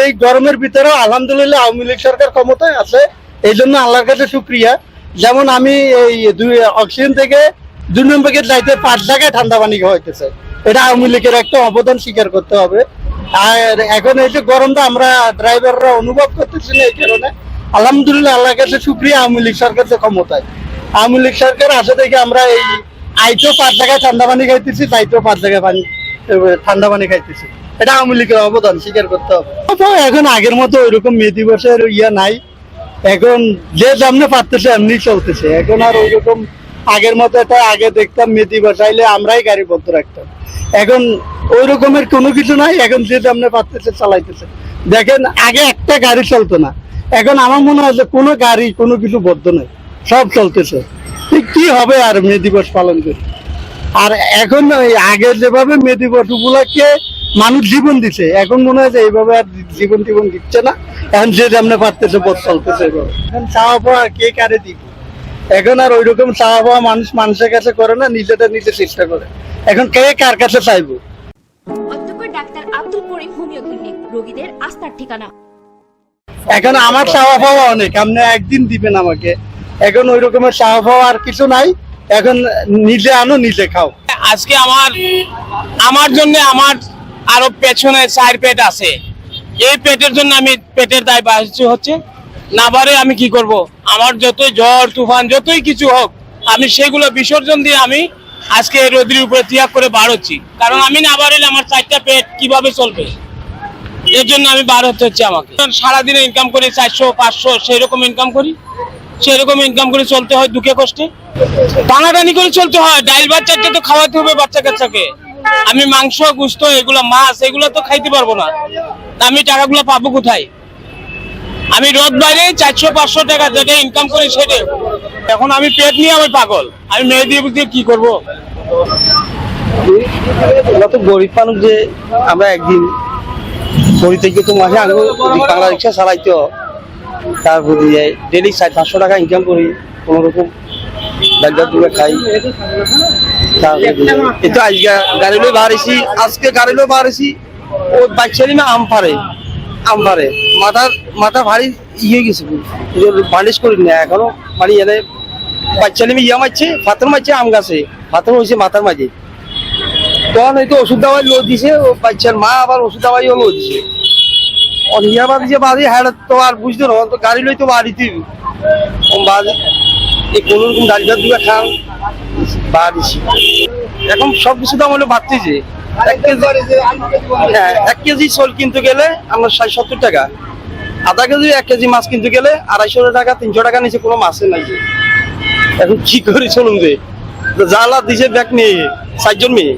এই গরমের ভিতরেও আলহামদুলিল্লাহ আওয়ামী লীগ সরকার ক্ষমতায় আছে, এই জন্য আল্লাহর কাছে শুক্রিয়া। যেমন আমি এই অক্সিজেন থেকে 2 নম্বরের যাইতে 5 জায়গায় ঠান্ডা পানি খাওয়াইতেছে, এটা আওয়ামী লীগের একটা অবদান স্বীকার করতে হবে। আর এখন এই যে গরমটা আমরা ড্রাইভাররা অনুভব করতেছি না, এই কারণে আলহামদুলিল্লাহ আল্লাহর কাছে শুক্রিয়া আওয়ামী লীগ সরকার যে ক্ষমতায়। আওয়ামী লীগ সরকার আসে থেকে আমরা এই আইতেও 5 জায়গায় ঠান্ডা পানি খাইতেছি, তাইতেও 5 জায়গায় ঠান্ডা পানি খাইতেছি, এটা আওয়ামী লীগের অবদান স্বীকার করতে হবে। এখন আগের মতো ওইরকম মে দিবসের ইয়া নাই, এখন যে যেমনি পারতেছে এমনি চলতেছে। এখন আর ওইরকম আগের মতো এটা আগে দেখতাম মে দিবস আইলে আমরাই গাড়ি বন্ধ রাখতাম, এখন ওই রকমের কোনো কিছু নাই। এখন যে যেমনি পারতেছে চালাইতেছে। দেখেন আগে একটা গাড়ি চলতো না, এখন আমার মনে হয় যে কোনো গাড়ি কোনো কিছু বদ্ধ নেই, সব চলতেছে। কি হবে আর মে দিবস পালন করে? আর এখন আগে যেভাবে মে দিবস উপলক্ষে মানুষ জীবন দিচ্ছে, এখন মনে হয় যে এইভাবে আর জীবন দিচ্ছে না। এখন যে যেমন পারতেছে পথ চলতেছে। এখন চাওয়া পাওয়া কে কারে দিব? এখন আর ওই রকম চাওয়া পাওয়া মানুষ মানুষের কাছে করে না, নিজেটা নিজে চেষ্টা করে। এখন কে কার কাছে চাইবো? অধ্যাপক doctor Abdul Karim homeo clinic, রোগীদের আস্থার ঠিকানা। এখন আমার চাওয়া পাওয়া অনেক, আপনি একদিন দিবেন আমাকে। এখন ওই রকমের চাওয়া পাওয়া আর কিছু নাই, এখন নিজে আনো নিজে খাও। আজকে আমার জন্য আমার আরো পেছনে 4 পেট আছে, এই পেটের জন্য আমি পেটের দায় বাড়ছে হচ্ছে না পারে আমি কি করব? আমার যতই ঝড় তুফান যতই কিছু হোক, আমি সেগুলো বিসর্জন দিয়ে আমি আজকে রোদ্রের উপরে ত্যাগ করে বার হচ্ছি। কারণ আমি না বাড়লে আমার 4টা পেট কিভাবে চলবে, এর জন্য আমি বার হতে হচ্ছে। আমাকে সারাদিনে ইনকাম করি 400-500, সেরকম ইনকাম করি, সেরকম ইনকাম করে চলতে হয় দুঃখে কষ্টে, টানাটানি করে চলতে হয়। ডাইল ভাত 4টা তো খাওয়াতে হবে বাচ্চা কাচ্চাকে। আমি মাংস গোস্ত এগুলো মাছ এগুলো তো খাইতে পারবো না, আমি টাকাগুলো পাবো কোথায়? আমি রোদ বাইরে 400-500 টাকা যেটা ইনকাম করি সেটাই। এখন আমি পেট নিয়ে আমি পাগল, আমি মেয়ে দিয়ে বুঝতে কি করবো? আমরা তো গরিব মানুষ, যে আমরা একদিন গড়ি থেকে তো মাসে আনবো বাংলা রিক্সা চালাইতো, তারপর ডেলি 400-500 টাকা ইনকাম করি, কোনো রকম ডাক্তার দুটো খাই। কিন্তু আজকে গাড়ি লই বাড়িছি, আজকে গাড়ি লই বাড়িছি, ও বাচ্চা নিয়ে আম পারে মাথা ভারী ইয়ে গেছে, বালিশ করি না এখনো। মানে এনে বাচ্চা নিয়ে ইয়া মারছে, পাথর মারছে আম গাছে, পাথর হয়েছে মাথার মাঝে। তখন হয়তো ওষুধ দাওয়াই লো দিছে, ও বাচ্চার মা আবার ওষুধ দাওয়াইও লো দিছে। অনিয়া বাদ যে বাড়ি হ্যাঁ তো আর বুঝতে না, তো গাড়ি লই তো বাড়িতে বাড়ি এই কোন রকম ডাক্তার দুটো খান বাড়িছি। এখন সবকিছু দাম হলো বাড়তেছে। 1 কেজি চাল কিনতে গেলে আমরা 60-70 টাকা, আধা কেজি 1 কেজি মাছ কিনতে গেলে 250 টাকা 300 টাকা নিচে কোনো মাছে নাই। এখন কি করে চলুন যে জ্বালা দিছে ব্যাগ নিয়ে 4 জন মেয়ে।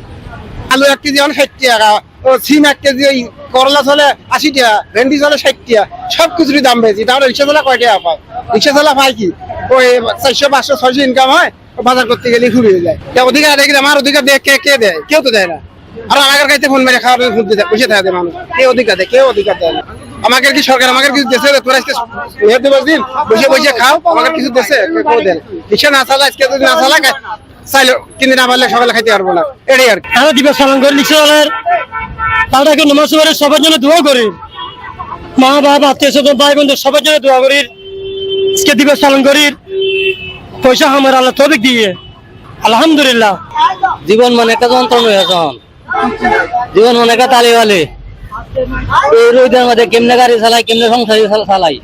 আলু 1 কেজি 60 টাকা, ও সিম 1 কেজি, ওই করলা চলে 80 টাকা, ভেন্ডি চলে 60 টাকা, সব কিছুরই দাম বেশি। তাহলে রিক্সা চালা কয় টাকা পায়? রিক্সা চালা পায় কি ওই 400-500-600 ইনকাম হয়, বাজার করতে গেলে ঘুরিয়ে যায়। অধিকার দেখি আমার অধিকার দেয় কে দেয়? কেউ তো দেয় না। আর আমাদের কাছে ফোন মেরে খাওয়ার বসে থাকে মানুষ, কে অধিকার দেয়? কেউ অধিকার দেয় না। আমাকে কি সরকার আমাকে কিছু দেশে তোরা দিন বসে বসে খাও, আমাকে কিছু দেশে কেউ দেয়? রিক্সা না চালা, আজকে যদি না চালা চাইলে কিনে না পারলে সকালে খাইতে পারবো না, এটাই আর কি। আমরা দিবস পালন করি রিক্সা চালার, তাদেরকে নামাজ পড়ে সবার জন্য দোয়া করি, মা বাবা আত্মীয় স্বজন ভাই বন্ধু সবার জন্য দোয়া করি। আজকে দিবস পালন করি, পয়সা আমার আল্লাহ তৌফিক দিয়ে আলহামদুলিল্লাহ। জীবন মানে একটা যন্ত্রণা, এখন জীবন মানে একটা তালিবালি। এই রোদের মধ্যে কেমনে গাড়ি চালাই, কেমনে সংসার চালাই,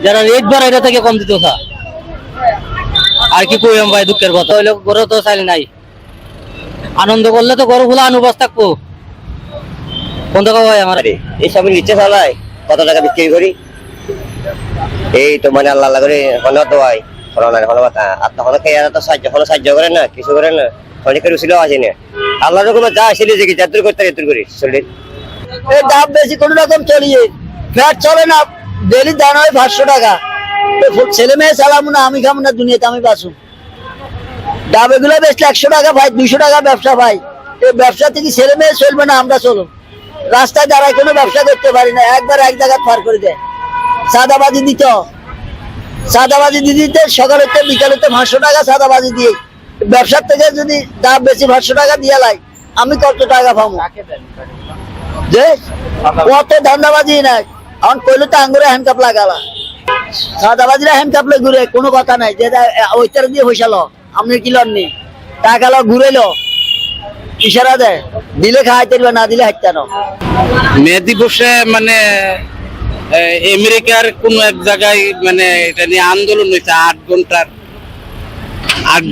যারা রেট বাড়ে এটা থেকে কম দিত আর কি কই ভাই, দুঃখের কথা হইলো গরু তো চাইলে নাই। আনন্দ করলে তো গরু গুলো আনুবাস থাকবো কোন টাকা ভাই? আমার এইসব নিচে চালাই, কত টাকা বিক্রি করি, এই তো মানে আল্লাহ আল্লাহ করে হলো তো ভাই সাহায্য করে না, কিছু করে না, অনেক রুচিল আছে না। আল্লাহ রকম যা আসলে যে যাত্রা করতে করি চলি, এই দাম বেশি কোন রকম চলিয়ে ফ্ল্যাট চলে না, ডেলি দাম হয় 500 টাকা। ছেলে মেয়ে চালাবো না, আমি খাবো না, দুনিয়াতে আমি বাঁচুম। ডাব এগুলো বেশি 100 টাকা ভাই, 200 টাকা ব্যবসা ভাই। এই ব্যবসা থেকে ছেলে মেয়ে চলবে না, আমরা চলো। রাস্তায় দাঁড়ায় কোনো ব্যবসা করতে পারি না, একবার এক জায়গায় পার করে দেয়। সাদাবাজি দিতে সকালে বিকালে 500 টাকা সাদাবাজি দিয়ে, ব্যবসার থেকে যদি দাম বেশি 500 টাকা দিয়ে লাই, আমি কত টাকা পাবো? যে কত ধান্দাবাজি নাই, এখন কইলে তো আঙ্গুরে হ্যান্ডকাপ লাগালা সাদাবাজিরা হ্যান্ডকাপ লই ঘুরে কোনো কথা নাই যে ওইটার দিয়ে পয়সা লো আপনি কি লননি টাকা লো ঘুরে লো ইশারা দেয় দিলে খাইতে পারবে না দিলে হাইতে না মে দিবসে মানে আমেরিকার কোন এক জায়গায় মানে এটা নিয়ে আন্দোলন হয়েছে 8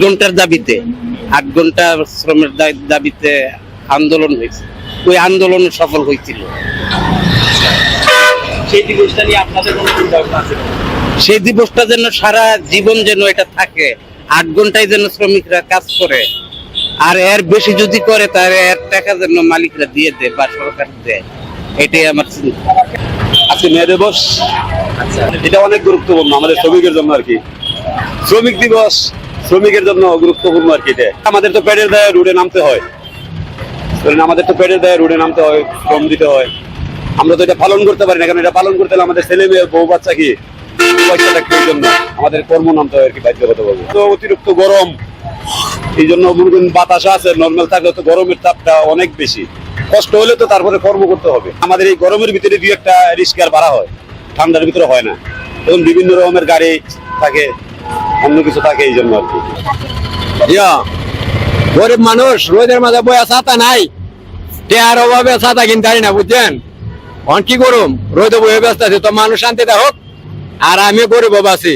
ঘন্টার দাবিতে 8 ঘন্টা শ্রমের দাবিতে আন্দোলন হয়েছে ওই আন্দোলন সফল হয়েছিল সেই দিবসটা নিয়ে আপনাদের কোনো চিন্তা ভাবনা আছে সেই দিবসটা যেন সারা জীবন যেন এটা থাকে 8 ঘন্টায় যেন শ্রমিকরা কাজ করে আর এর বেশি যদি করে তাহলে এর টাকা যেন মালিকরা দিয়ে দেয় বা সরকার দেয় এটাই আমার চিন্তা আজকে মে দিবস এটা অনেক গুরুত্বপূর্ণ আমাদের শ্রমিকের জন্য আর কি শ্রমিক দিবস শ্রমিকের জন্য গুরুত্বপূর্ণ আর কি এটা আমাদের তো পেটের দায়ে রোডে নামতে হয় আমাদের তো পেটের দায়ে রোডে নামতে হয় শ্রম দিতে হয় আমরা তো এটা পালন করতে পারি না কারণ এটা পালন করতে হলে আমাদের ছেলে মেয়ে বউ বাচ্চা কি পয়সা থাকবে এই জন্য আমাদের কর্ম নামতে হয় আর কি বাধ্যগত ভাবে তো অতিরিক্ত গরম এই জন্য মনে করেন বাতাস আছে নর্মাল থাকলে তো গরমের তাপটা অনেক বেশি কষ্ট হলে তো তারপরে কর্ম করতে হবে আমাদের এই গরমের ভিতরে দুই একটা রিস্ক ভাড়া হয় ঠান্ডার ভিতরে হয় না তখন বিভিন্ন রকমের গাড়ি থাকে অন্য কিছু থাকে এই জন্য আর কি গরিব মানুষ রোদের মাঝে বয়া ছাতা নাই টেয়ার অভাবে ছাতা কিনতে পারি না বুঝছেন অন কি করুম রোদে বয়ে ব্যস্ত আছে তো মানুষ শান্তিতে হোক আর আমি গরিব আছি